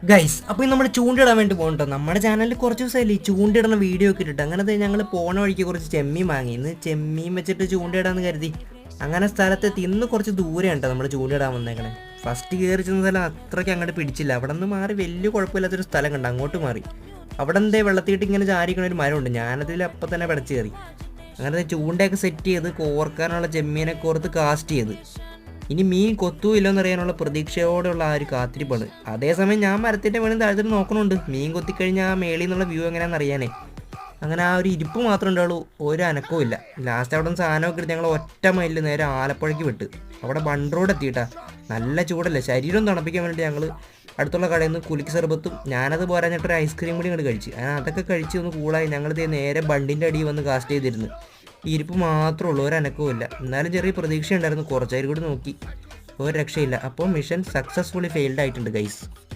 Guys അപ്പോൾ നമ്മൾ ചൂണ്ടിടാൻ വേണ്ടി പോകണ്ടോ. നമ്മുടെ ചാനലിൽ കുറച്ച് ദിവസമായില്ലേ ഈ ചൂണ്ടിടുന്ന വീഡിയോ ഒക്കെ ഇട്ടിട്ട്. അങ്ങനത്തെ ഞങ്ങൾ പോണ വഴിക്ക് കുറച്ച് ചെമ്മീൻ വാങ്ങി. ഇന്ന് ചെമ്മീൻ വെച്ചിട്ട് ചൂണ്ടിടാന്ന് കരുതി അങ്ങനെ സ്ഥലത്തെത്തി. ഇന്ന് കുറച്ച് ദൂരെ ഉണ്ടോ നമ്മൾ ചൂണ്ടിടാൻ വന്നേക്കണേ. ഫസ്റ്റ് കയറി ചെന്ന സ്ഥലം അത്രയ്ക്ക് അങ്ങോട്ട് പിടിച്ചില്ല. അവിടെ നിന്ന് മാറി വലിയ കുഴപ്പമില്ലാത്തൊരു സ്ഥലം കണ്ട് അങ്ങോട്ട് മാറി. അവിടെ എന്തേ വെള്ളത്തിയിട്ട് ഇങ്ങനെ ചാരിക്കണ ഒരു മരമുണ്ട്. ഞാനതിൽ അപ്പം തന്നെ പിടച്ച് കയറി. അങ്ങനെ ചൂണ്ടയൊക്കെ സെറ്റ് ചെയ്ത് കോർക്കാനുള്ള ചെമ്മീനെ കോർത്ത് കാസ്റ്റ് ചെയ്ത്. ഇനി മീൻ കൊത്തുമില്ലെന്ന് അറിയാനുള്ള പ്രതീക്ഷയോടെയുള്ള ആ ഒരു കാത്തിരിപ്പാണ്. അതേസമയം ഞാൻ മരത്തിൻ്റെ വേണം താഴ്ത്തിട്ട് നോക്കണുണ്ട് മീൻ കൊത്തിക്കഴിഞ്ഞാൽ ആ മേളിൽ നിന്നുള്ള വ്യൂ എങ്ങനെയാണെന്ന് അറിയാനേ. അങ്ങനെ ആ ഒരു ഇരിപ്പ് മാത്രമേ ഉണ്ടാവുള്ളൂ, ഒരു അനക്കവും ഇല്ല. ലാസ്റ്റ് അവിടെ നിന്ന് സാധനമൊക്കെ എടുത്ത് ഞങ്ങൾ ഒറ്റ മൈലിൽ നേരെ ആലപ്പുഴയ്ക്ക് വിട്ട്. അവിടെ ബണ്ട് റോഡ് എത്തിയിട്ടാ. നല്ല ചൂടല്ലേ, ശരീരം തണുപ്പിക്കാൻ വേണ്ടി ഞങ്ങൾ അടുത്തുള്ള കടയിൽ നിന്ന് കുലുക്കി സർബത്തും ഞാനത് പോരാഞ്ഞിട്ടൊരു ഐസ്ക്രീം കൂടി ഇങ്ങോട്ട് കഴിച്ച്. അങ്ങനെ അതൊക്കെ കഴിച്ച് ഒന്ന് കൂളായി ഞങ്ങളിത് നേരെ ബണ്ടിൻ്റെ അടിയിൽ വന്ന് കാസ്റ്റ് ചെയ്തിരുന്നു. ഈ ഇരിപ്പ് മാത്രമേ ഉള്ളൂ, ഒരു അനക്കവും ഇല്ല. എന്നാലും ചെറിയ പ്രതീക്ഷ ഉണ്ടായിരുന്നു. കുറച്ചേരും കൂടി നോക്കി, ഒരു രക്ഷയില്ല. അപ്പോൾ മിഷൻ സക്സസ്ഫുള്ളി ഫെയിൽഡ് ആയിട്ടുണ്ട് ഗൈസ്.